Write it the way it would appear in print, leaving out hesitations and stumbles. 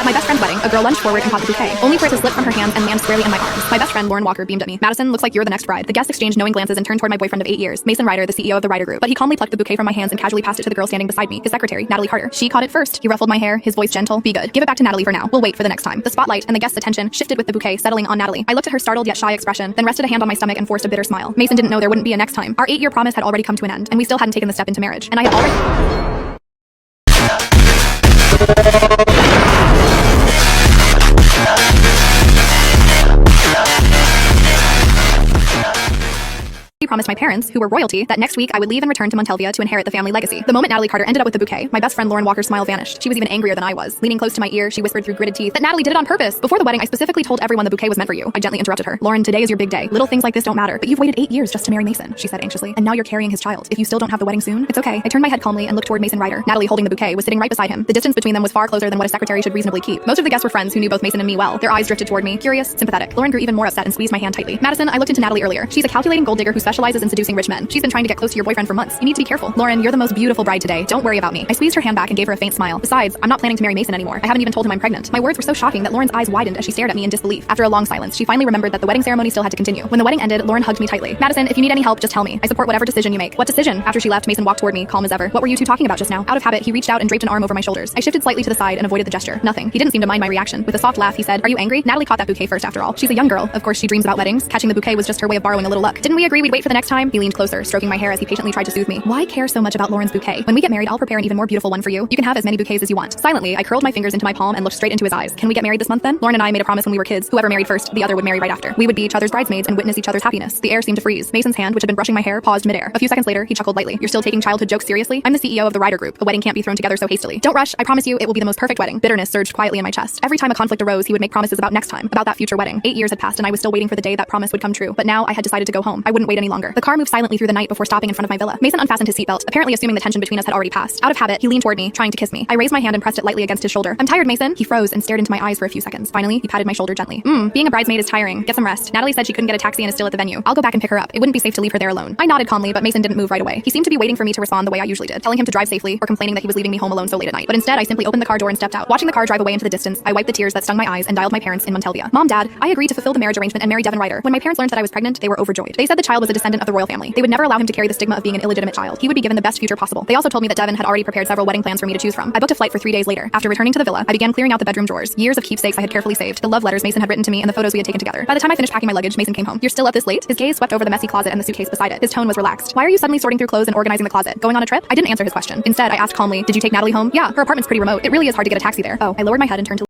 my best friend's wedding, a girl lunged forward and caught the bouquet, only for it to slip from her hands and land squarely in my arms. My best friend, Lauren Walker, beamed at me. Madison, looks like you're the next bride. The guests exchanged knowing glances and turned toward my boyfriend of 8 years, Mason Ryder, the CEO of the Ryder Group. But he calmly plucked the bouquet from my hands and casually passed it to the girl standing beside me, his secretary, Natalie Carter. She caught it first. He ruffled my hair, his voice gentle. Be good. Give it back to Natalie for now. We'll wait for the next time. The spotlight and the guests' attention shifted with the bouquet settling on Natalie. I looked at her startled yet shy expression, then rested a hand on my stomach and forced a bitter smile. Mason didn't know there wouldn't be a next time. Our 8-year promise had already come to an end, and we still hadn't taken the step into marriage. And I had already promised my parents, who were royalty, that next week I would leave and return to Montelvia to inherit the family legacy. The moment Natalie Carter ended up with the bouquet, my best friend Lauren Walker's smile vanished. She was even angrier than I was. Leaning close to my ear, she whispered through gritted teeth that Natalie did it on purpose. Before the wedding, I specifically told everyone the bouquet was meant for you. I gently interrupted her. Lauren, today is your big day. Little things like this don't matter, but you've waited 8 years just to marry Mason, she said anxiously. And now you're carrying his child. If you still don't have the wedding soon, it's okay. I turned my head calmly and looked toward Mason Ryder. Natalie, holding the bouquet, was sitting right beside him. The distance between them was far closer than what a secretary should reasonably keep. Most of the guests were friends who knew both Mason and me well. Their eyes drifted toward me, curious, sympathetic. Lauren grew even more upset and squeezed my hand tightly. Madison, I looked into Natalie earlier. She's a calculating gold digger who specializes in seducing rich men. She's been trying to get close to your boyfriend for months. You need to be careful. Lauren, you're the most beautiful bride today. Don't worry about me. I squeezed her hand back and gave her a faint smile. Besides, I'm not planning to marry Mason anymore. I haven't even told him I'm pregnant. My words were so shocking that Lauren's eyes widened as she stared at me in disbelief. After a long silence, she finally remembered that the wedding ceremony still had to continue. When the wedding ended, Lauren hugged me tightly. Madison, if you need any help, just tell me. I support whatever decision you make. What decision? After she left, Mason walked toward me, calm as ever. What were you two talking about just now? Out of habit, he reached out and draped an arm over my shoulders. I shifted slightly to the side and avoided the gesture. Nothing. He didn't seem to mind my reaction. With a soft laugh, he said, "Are you angry?" Natalie caught that bouquet first after all. She's a young girl. Of course she dreams about weddings. Catching the bouquet was just her way of borrowing a little luck. Didn't we agree we'd wait for the next time? He leaned closer, stroking my hair as he patiently tried to soothe me. Why care so much about Lauren's bouquet? When we get married, I'll prepare an even more beautiful one for you. You can have as many bouquets as you want. Silently, I curled my fingers into my palm and looked straight into his eyes. Can we get married this month then? Lauren and I made a promise when we were kids. Whoever married first, the other would marry right after. We would be each other's bridesmaids and witness each other's happiness. The air seemed to freeze. Mason's hand, which had been brushing my hair, paused midair. A few seconds later, he chuckled lightly. You're still taking childhood jokes seriously? I'm the CEO of the Ryder Group. A wedding can't be thrown together so hastily. Don't rush. I promise you, it will be the most perfect wedding. Bitterness surged quietly in my chest. Every time a conflict arose, he would make promises about next time, about that future wedding. 8 years had passed and I was still waiting for the day that promise would come true. But now I had decided to go home. I wouldn't wait any longer. The car moved silently through the night before stopping in front of my villa. Mason unfastened his seatbelt, apparently assuming the tension between us had already passed. Out of habit, he leaned toward me, trying to kiss me. I raised my hand and pressed it lightly against his shoulder. I'm tired, Mason. He froze and stared into my eyes for a few seconds. Finally, he patted my shoulder gently. Being a bridesmaid is tiring. Get some rest. Natalie said she couldn't get a taxi and is still at the venue. I'll go back and pick her up. It wouldn't be safe to leave her there alone. I nodded calmly, but Mason didn't move right away. He seemed to be waiting for me to respond the way I usually did, telling him to drive safely or complaining that he was leaving me home alone so late at night. But instead, I simply opened the car door and stepped out. Watching the car drive away into the distance, I wiped the tears that stung my eyes and dialed my parents in Montelvia. Mom, Dad, I agreed to fulfill the marriage arrangement and marry Devin Ryder. When my parents learned that I was pregnant, they were overjoyed. They said the child was a descendant of the royal family. They would never allow him to carry the stigma of being an illegitimate child. He would be given the best future possible. They also told me that Devin had already prepared several wedding plans for me to choose from. I booked a flight for 3 days later. After returning to the villa, I began clearing out the bedroom drawers. Years of keepsakes I had carefully saved, the love letters Mason had written to me, and the photos we had taken together. By the time I finished packing my luggage, Mason came home. You're still up this late? His gaze swept over the messy closet and the suitcase beside it. His tone was relaxed. Why are you suddenly sorting through clothes and organizing the closet? Going on a trip? I didn't answer his question. Instead, I asked calmly, did you take Natalie home? Yeah, her apartment's pretty remote. It really is hard to get a taxi there. Oh, I lowered my head and turned to